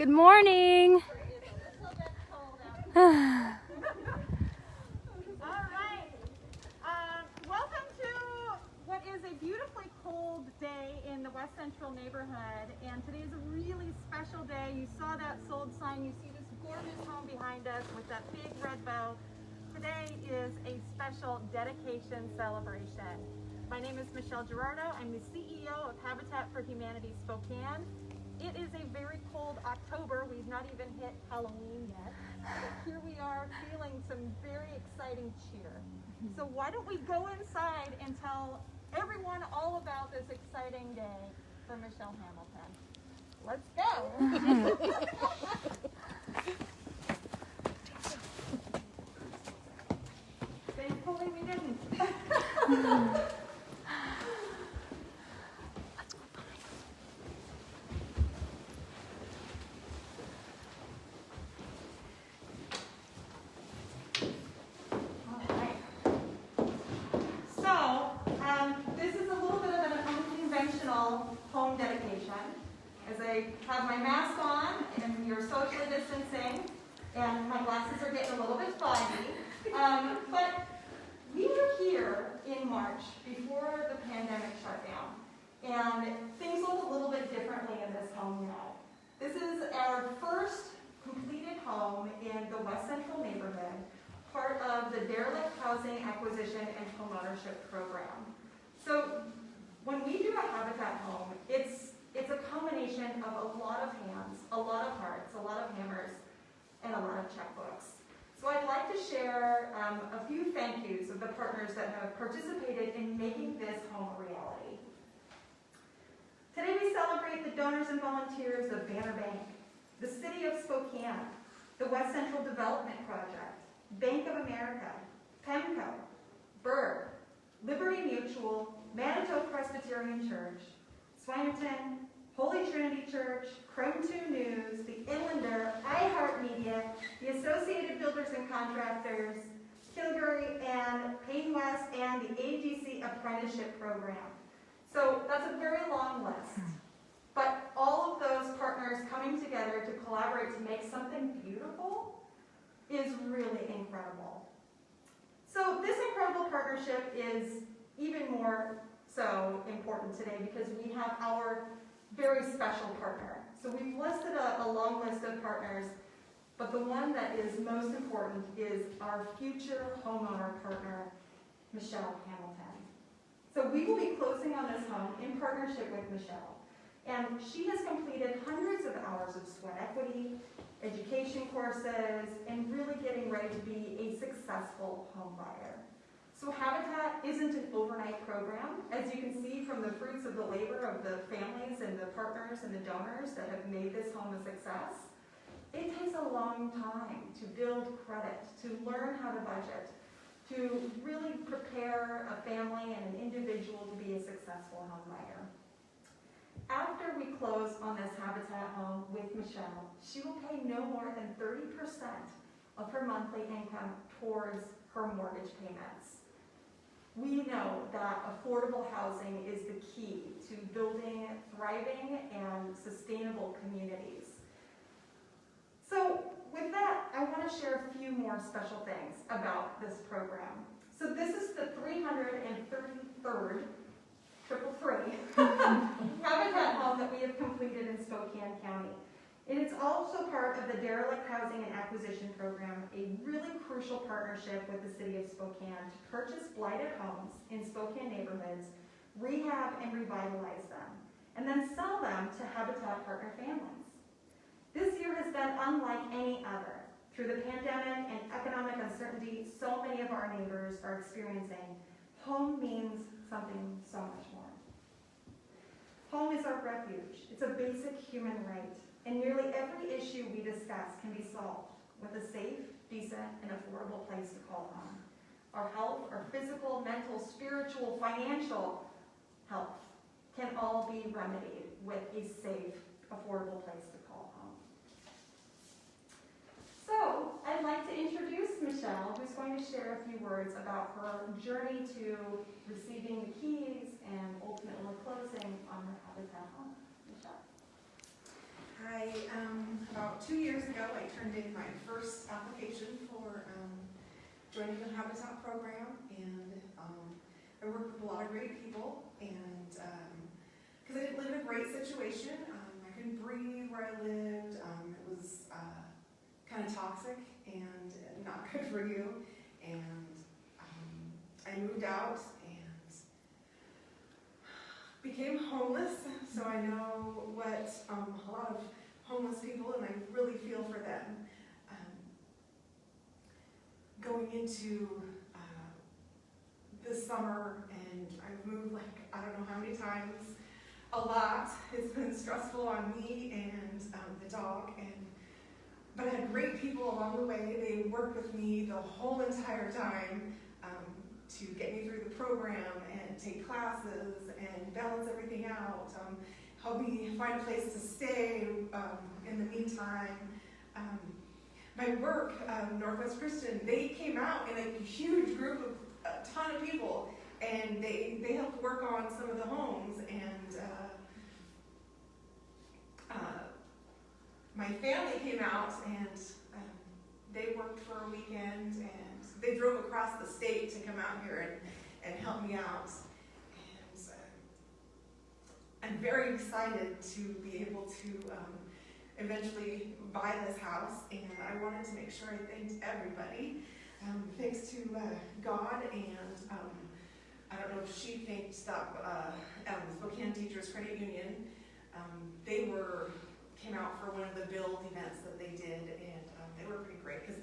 Good morning. All right. Welcome to what is a beautifully cold day in the West Central neighborhood. And today is a really special day. You saw that sold sign. You see this gorgeous home behind us with that big red bow. Today is a special dedication celebration. My name is Michelle Gerardo. I'm the CEO of Habitat for Humanity Spokane. It is a very cold October. We've not even hit Halloween yet. But here we are feeling some very exciting cheer. So why don't we go inside and tell everyone all about this exciting day for Michelle Hamilton. Let's go. Thankfully we didn't. Home dedication, as I have my mask on and you're socially distancing and my glasses are getting a little bit foggy. But we were here in March before the pandemic shut down, and things look a little bit differently in this home now. This is our first completed home in the West Central neighborhood, part of the Derelict Housing Acquisition and Homeownership Program. So when we do a Habitat home, it's a combination of a lot of hands, a lot of hearts, a lot of hammers, and a lot of checkbooks. So I'd like to share a few thank yous of the partners that have participated in making this home a reality. Today we celebrate the donors and volunteers of Banner Bank, the City of Spokane, the West Central Development Project, Bank of America, PEMCO, Berg, Liberty Mutual, Manitoba Presbyterian Church, Swinerton, Holy Trinity Church, Chrome 2 News, The Inlander, iHeartMedia, the Associated Builders and Contractors, Kilgary and Payne West, and the AGC Apprenticeship Program. So that's a very long list. But all of those partners coming together to collaborate to make something beautiful is really incredible. So this incredible partnership is even more so important today because we have our very special partner. So we've listed a long list of partners, but the one that is most important is our future homeowner partner, Michelle Hamilton. So we will be closing on this home in partnership with Michelle. And she has completed hundreds of hours of sweat equity, education courses, and really getting ready to be a successful home buyer. So Habitat isn't an overnight program. As you can see from the fruits of the labor of the families and the partners and the donors that have made this home a success, it takes a long time to build credit, to learn how to budget, to really prepare a family and an individual to be a successful home buyer. After we close on this Habitat home with Michelle, she will pay no more than 30% of her monthly income towards her mortgage payments. We know that affordable housing is the key to building thriving and sustainable communities. So with that, I want to share a few more special things about this program. So this is the 333rd Habitat home that we have completed in Spokane County. And it's also part of the Derelict Housing and Acquisition Program, a really crucial partnership with the City of Spokane to purchase blighted homes in Spokane neighborhoods, rehab and revitalize them, and then sell them to Habitat partner families. This year has been unlike any other. Through the pandemic and economic uncertainty so many of our neighbors are experiencing, home means something so much more. Home is our refuge. It's a basic human right. And nearly every issue we discuss can be solved with a safe, decent, and affordable place to call home. Our health, our physical, mental, spiritual, financial health can all be remedied with a safe, affordable place to call home. So I'd like to introduce Michelle, who's going to share a few words about her journey to receiving the keys and ultimately closing on her Habitat home. Michelle. Hi, turned in my first application for joining the Habitat program, and I worked with a lot of great people, and because I didn't live in a great situation, I couldn't breathe where I lived. It was kind of toxic and not good for you, and I moved out and became homeless, so I know what a lot of homeless people, and I really feel for them. Going into this summer, and I've moved like, I don't know how many times, a lot. It's been stressful on me and the dog, but I had great people along the way. They worked with me the whole entire time to get me through the program and take classes and balance everything out, help me find a place to stay in the meantime. My work, Northwest Christian, they came out in a huge group of a ton of people, and they helped work on some of the homes, and my family came out, and they worked for a weekend, and they drove across the state to come out here and help me out. And I'm very excited to be able to eventually buy this house, and I wanted to make sure I thanked everybody. Thanks to God, and I don't know if she thanked Spokane Teachers Credit Union. They came out for one of the build events that they did, and they were pretty great, because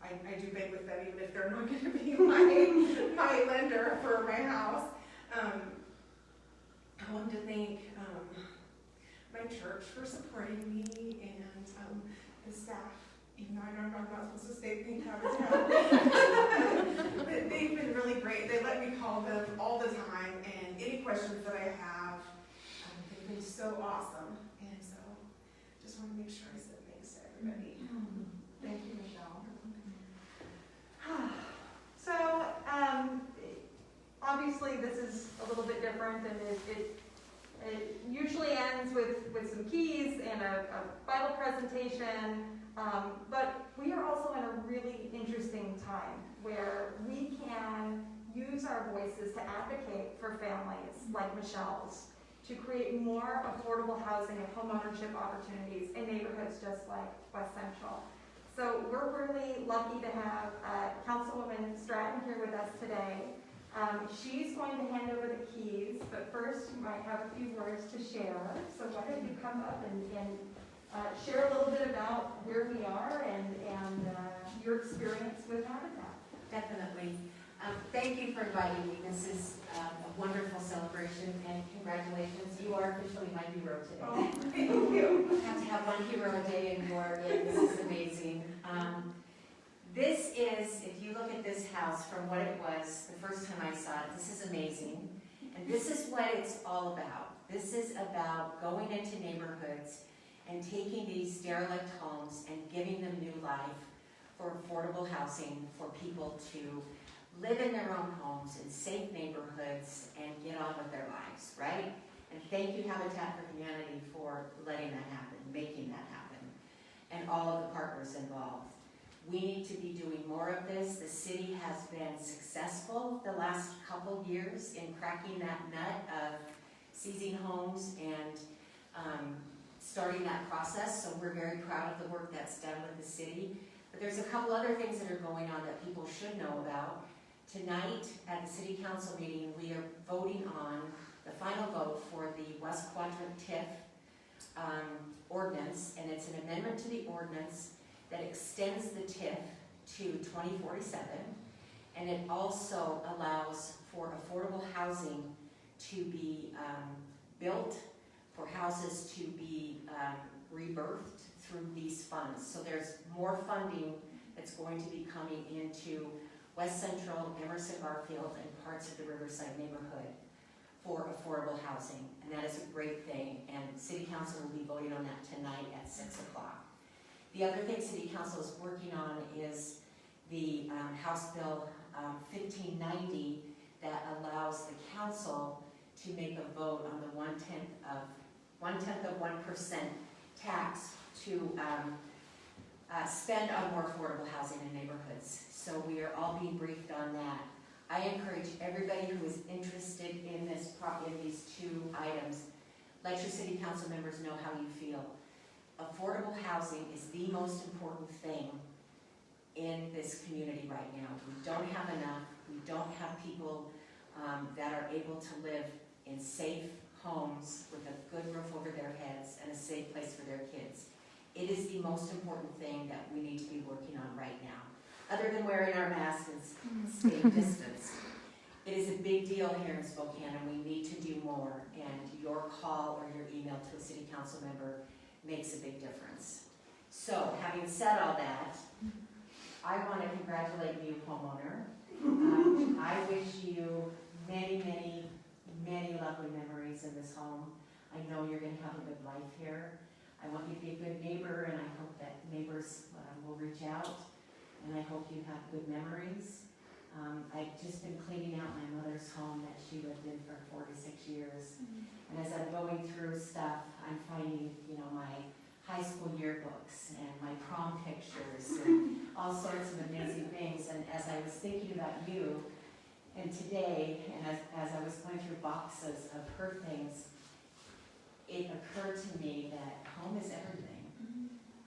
I do beg with them even if they're not going to be my lender for my house. I wanted to thank my church for supporting me, and the staff, even though I know I'm not supposed to say thank Habitat. But they've been really great. They let me call them all the time, and any questions that I have, they've been so awesome. And so just want to make sure I said thanks to everybody. Thank you, Michelle. So, obviously this is a little bit different, and it usually ends with some keys and a Bible presentation, but we are also in a really interesting time where we can use our voices to advocate for families like Michelle's to create more affordable housing and homeownership opportunities in neighborhoods just like West Central. So we're really lucky to have Councilwoman Stratton here with us today. She's going to hand over the keys, but first you might have a few words to share. So why don't you come up and share a little bit about where we are and your experience with Habitat. Definitely. Thank you for inviting me. This is a wonderful celebration, and congratulations. You are officially my hero today. Oh, thank you. I have to have one hero a day in York, and this is amazing. This is, if you look at this house from what it was the first time I saw it, this is amazing. And this is what it's all about. This is about going into neighborhoods and taking these derelict homes and giving them new life for affordable housing for people to live in their own homes in safe neighborhoods and get on with their lives, right? And thank you, Habitat for Humanity, for letting that happen, making that happen, and all of the partners involved. We need to be doing more of this. The city has been successful the last couple years in cracking that nut of seizing homes and starting that process, so we're very proud of the work that's done with the city. But there's a couple other things that are going on that people should know about. Tonight at the City Council meeting, we are voting on the final vote for the West Quadrant Tiff ordinance, and it's an amendment to the ordinance that extends the TIF to 2047, and it also allows for affordable housing to be built, for houses to be rebirthed through these funds. So there's more funding that's going to be coming into West Central, Emerson Garfield, and parts of the Riverside neighborhood for affordable housing, and that is a great thing, and City Council will be voting on that tonight at 6 o'clock. The other thing City Council is working on is the House Bill 1590 that allows the council to make a vote on the 1/10 of 1% tax to spend on more affordable housing in neighborhoods. So we are all being briefed on that. I encourage everybody who is interested in these two items, let your city council members know how you feel. Affordable housing is the most important thing in this community right now. We don't have enough. We don't have people that are able to live in safe homes with a good roof over their heads and a safe place for their kids. It is the most important thing that we need to be working on right now, other than wearing our masks and staying distance. It is a big deal here in Spokane, and we need to do more, and your call or your email to a city council member makes a big difference. So, having said all that, I want to congratulate you, homeowner. I wish you many, many, many lovely memories in this home. I know you're going to have a good life here. I want you to be a good neighbor, and I hope that neighbors will reach out, and I hope you have good memories. I've just been cleaning out my mother's home that she lived in for 46 years. And as I'm going through stuff, I'm finding, my high school yearbooks and my prom pictures and all sorts of amazing things. And as I was thinking about you, and today, and as I was going through boxes of her things, it occurred to me that home is everything.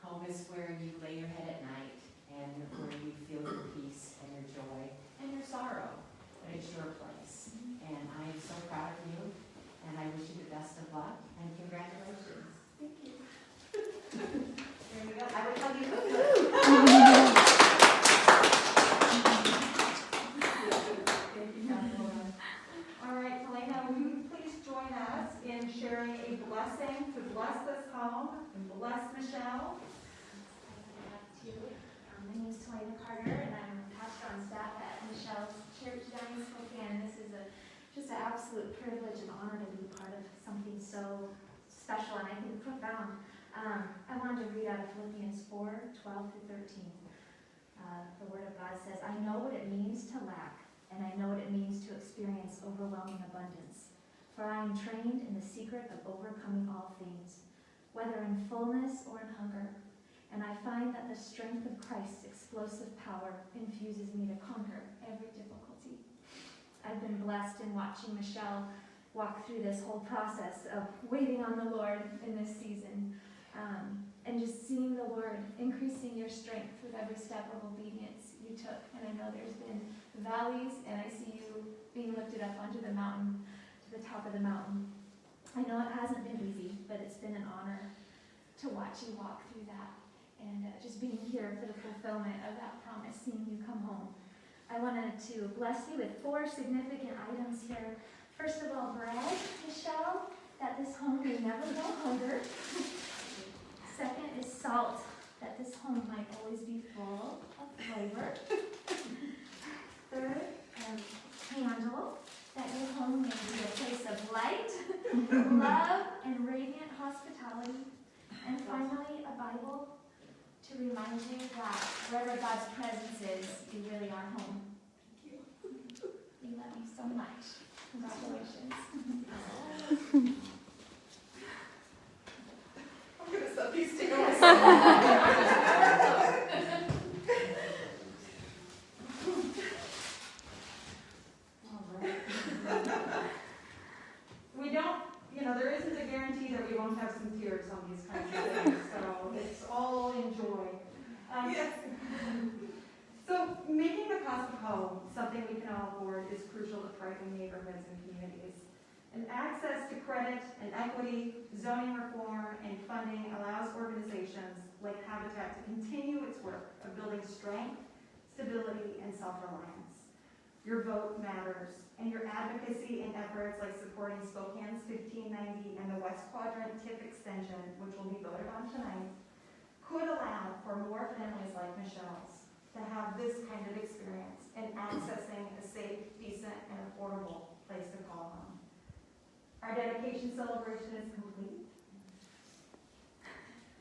Home is where you lay your head at night and where you feel your peace and your joy and your sorrow. But it's your place. And I am so proud of you, and I wish you the best of luck, and congratulations. Thank you. There you go. I would hug you. Thank you, Councilwoman. All right, Helena, will you please join us in sharing a blessing to bless this home and bless Michelle? My name is Helena Carter, and I'm a pastor on staff at Michelle's Church down in Spokane. This is just an absolute privilege and honor to be part of something so special and I think profound. I wanted to read out of Philippians 4:12-13. The Word of God says, "I know what it means to lack, and I know what it means to experience overwhelming abundance. For I am trained in the secret of overcoming all things, whether in fullness or in hunger. And I find that the strength of Christ's explosive power infuses me to conquer every difficulty." I've been blessed in watching Michelle walk through this whole process of waiting on the Lord in this season, and just seeing the Lord increasing your strength with every step of obedience you took. And I know there's been valleys, and I see you being lifted up onto the mountain, to the top of the mountain. I know it hasn't been easy, but it's been an honor to watch you walk through that. And just being here for the fulfillment of that promise, seeing you come home. I wanted to bless you with 4 significant items here. First of all, bread, Michelle, that this home may never go hunger. Second is salt, that this home might always be full of flavor. Third, candle, that your home may be a place of light, love, and radiant hospitality. And finally, a Bible, to remind you that wherever God's presence is, you really are home. Thank you. We love you so much. Congratulations. I'm going to set these together. We don't, there isn't a guarantee that we won't have some tears on these kinds of things, so it's all in joy. Yes. So making the cost of home something we can all afford is crucial to thriving neighborhoods and communities. And access to credit and equity, zoning reform, and funding allows organizations like Habitat to continue its work of building strength, stability, and self-reliance. Your vote matters, and your advocacy and efforts like supporting Spokane's 1590 and the West Quadrant Tiff extension, which will be voted on tonight, could allow for more families like Michelle's to have this kind of experience in accessing a safe, decent, and affordable place to call home. Our dedication celebration is complete.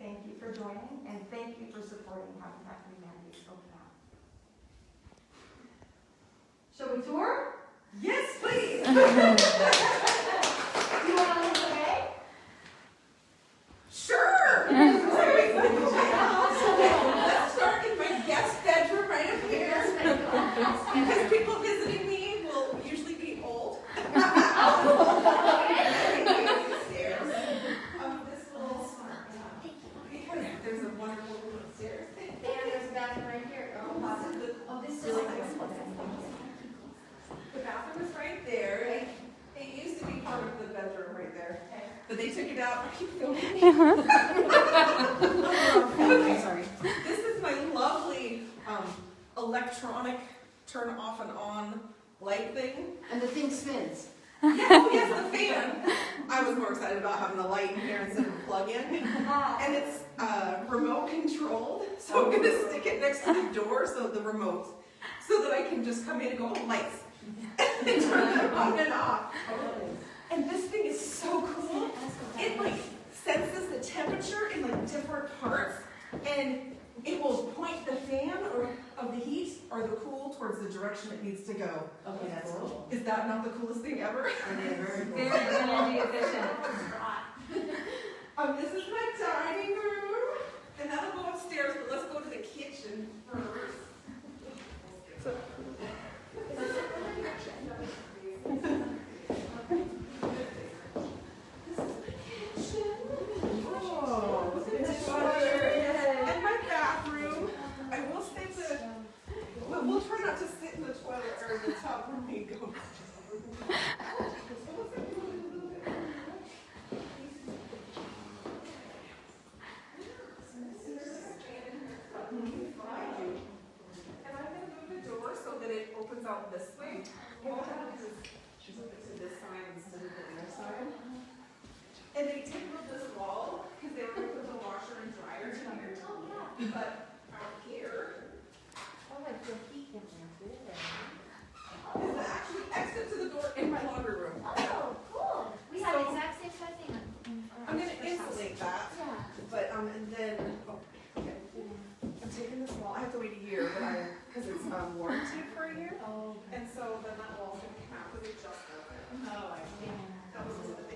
Thank you for joining, and thank you for supporting Habitat for Humanity Spokane. Shall we tour? Yes, please. Do you want to lead the way? Sure. they took it out. I keep filming me. Sorry. This is my lovely electronic turn off and on light thing. And the thing spins. Yes, the fan. I was more excited about having a light in here instead of a plug-in. And it's remote controlled, so I'm gonna stick it next to the door, so the remote, so that I can just come in and go, oh, lights, and turn them on and off. And this thing is so cool. It like senses the temperature in like different parts, and it will point the fan or of the heat or the cool towards the direction it needs to go. Okay, that's cool. Is that not the coolest thing ever? Very cool. Very energy efficient. This is my dining room, and that'll go upstairs, but let's go to the kitchen first. So, this is the kitchen. Oh, and my bathroom. I will say we'll try not to sit in the toilet or in the tub when we go. Out this way. What happens is she moves it to this side instead of the other side. And they timbered this wall because they were going to put the washer and dryer in here. But out here is the actual exit to the door in my laundry room. Oh, cool. We have the exact same kind of thing. I'm going to insulate that. Yeah. But and then okay. I'm taking this wall. I have to wait a year, but because it's warranted for a year. Oh, okay. And so then that wall's going to come out because it just opened. Oh, I see. That was a little